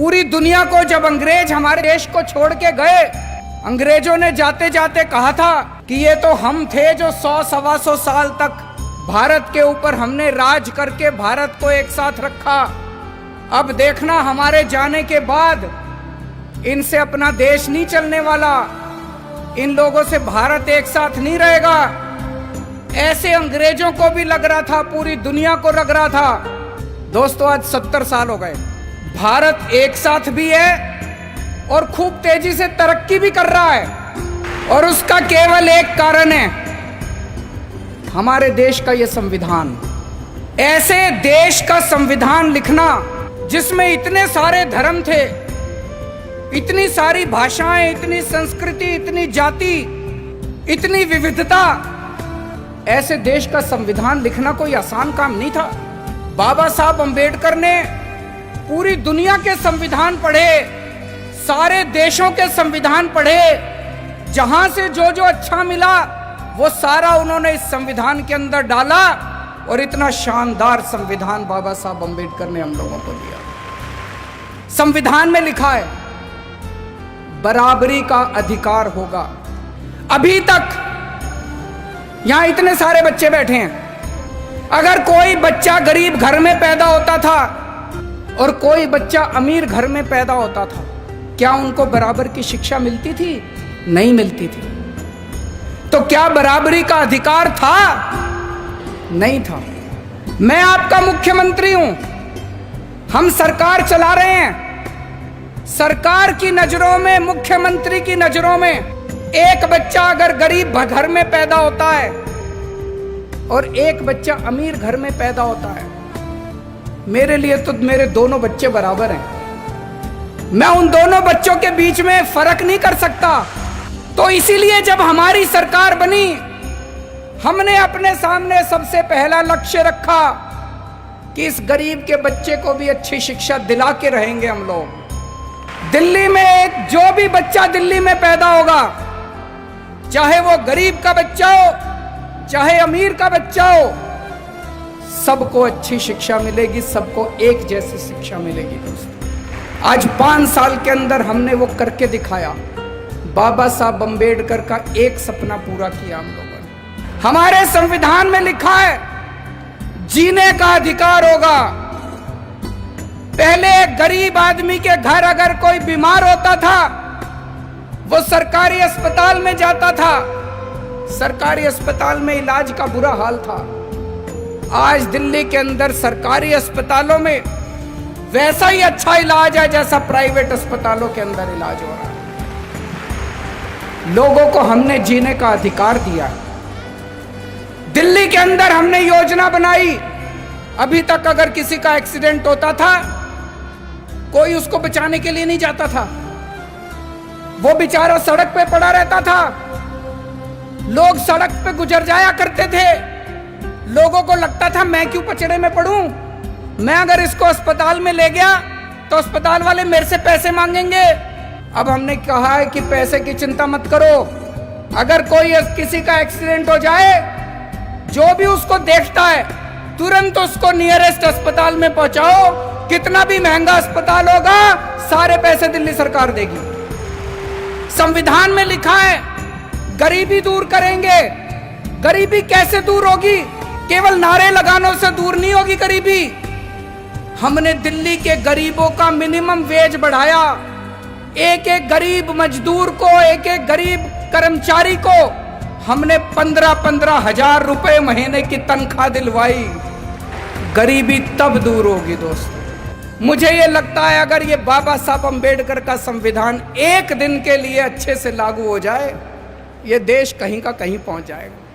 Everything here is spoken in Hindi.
पूरी दुनिया को जब अंग्रेज हमारे देश को छोड़ के गए, अंग्रेजों ने जाते जाते कहा था कि ये तो हम थे जो 100-125 साल तक भारत के ऊपर हमने राज करके भारत को एक साथ रखा। अब देखना हमारे जाने के बाद इनसे अपना देश नहीं चलने वाला, इन लोगों से भारत एक साथ नहीं रहेगा। ऐसे अंग्रेजों को भी लग रहा था, पूरी दुनिया को लग रहा था। दोस्तों, आज 70 साल हो गए, भारत एक साथ भी है और खूब तेजी से तरक्की भी कर रहा है, और उसका केवल एक कारण है, हमारे देश का ये संविधान। ऐसे देश का संविधान लिखना जिसमें इतने सारे धर्म थे, इतनी सारी भाषाएं, इतनी संस्कृति, इतनी जाति, इतनी विविधता, ऐसे देश का संविधान लिखना कोई आसान काम नहीं था। बाबा साहब अंबेडकर ने पूरी दुनिया के संविधान पढ़े, सारे देशों के संविधान पढ़े, जहां से जो जो अच्छा मिला वो सारा उन्होंने इस संविधान के अंदर डाला, और इतना शानदार संविधान बाबा साहब अंबेडकर ने हम लोगों को दिया। संविधान में लिखा है बराबरी का अधिकार होगा। अभी तक यहां इतने सारे बच्चे बैठे हैं, अगर कोई बच्चा गरीब घर में पैदा होता था और कोई बच्चा अमीर घर में पैदा होता था, क्या उनको बराबर की शिक्षा मिलती थी? नहीं मिलती थी। तो क्या बराबरी का अधिकार था? नहीं था। मैं आपका मुख्यमंत्री हूं, हम सरकार चला रहे हैं। सरकार की नजरों में, मुख्यमंत्री की नजरों में, एक बच्चा अगर गरीब घर में पैदा होता है और एक बच्चा अमीर घर में पैदा होता है, मेरे लिए तो मेरे दोनों बच्चे बराबर हैं। मैं उन दोनों बच्चों के बीच में फर्क नहीं कर सकता। तो इसीलिए जब हमारी सरकार बनी, हमने अपने सामने सबसे पहला लक्ष्य रखा कि इस गरीब के बच्चे को भी अच्छी शिक्षा दिला के रहेंगे हम लोग। दिल्ली में जो भी बच्चा दिल्ली में पैदा होगा, चाहे वो गरीब का बच्चा हो, चाहे अमीर का बच्चा हो, सबको अच्छी शिक्षा मिलेगी, सबको एक जैसी शिक्षा मिलेगी। दोस्तों, आज 5 साल के अंदर हमने वो करके दिखाया। बाबा साहब अंबेडकर का एक सपना पूरा किया हम लोगों ने। हमारे संविधान में लिखा है जीने का अधिकार होगा। पहले गरीब आदमी के घर अगर कोई बीमार होता था, वो सरकारी अस्पताल में जाता था, सरकारी अस्पताल में इलाज का बुरा हाल था। आज दिल्ली के अंदर सरकारी अस्पतालों में वैसा ही अच्छा इलाज है जैसा प्राइवेट अस्पतालों के अंदर इलाज हो रहा है। लोगों को हमने जीने का अधिकार दिया। दिल्ली के अंदर हमने योजना बनाई। अभी तक अगर किसी का एक्सीडेंट होता था, कोई उसको बचाने के लिए नहीं जाता था, वो बेचारा सड़क पे पड़ा रहता था। लोग सड़क पे गुजर जाया करते थे। लोगों को लगता था मैं क्यों पचड़े में पड़ूं, मैं अगर इसको अस्पताल में ले गया तो अस्पताल वाले मेरे से पैसे मांगेंगे। अब हमने कहा है कि पैसे की चिंता मत करो, अगर कोई किसी का एक्सीडेंट हो जाए, जो भी उसको देखता है तुरंत उसको नियरेस्ट अस्पताल में पहुंचाओ। कितना भी महंगा अस्पताल होगा, सारे पैसे दिल्ली सरकार देगी। संविधान में लिखा है गरीबी दूर करेंगे। गरीबी कैसे दूर होगी? केवल नारे लगाने से दूर नहीं होगी गरीबी। हमने दिल्ली के गरीबों का मिनिमम वेज बढ़ाया। एक एक गरीब मजदूर को, एक एक गरीब कर्मचारी को हमने 15-15 हजार रुपए महीने की तनख्वाह दिलवाई। गरीबी तब दूर होगी। दोस्तों, मुझे ये लगता है अगर ये बाबा साहब अंबेडकर का संविधान एक दिन के लिए अच्छे से लागू हो जाए, ये देश कहीं का कहीं पहुंच जाएगा।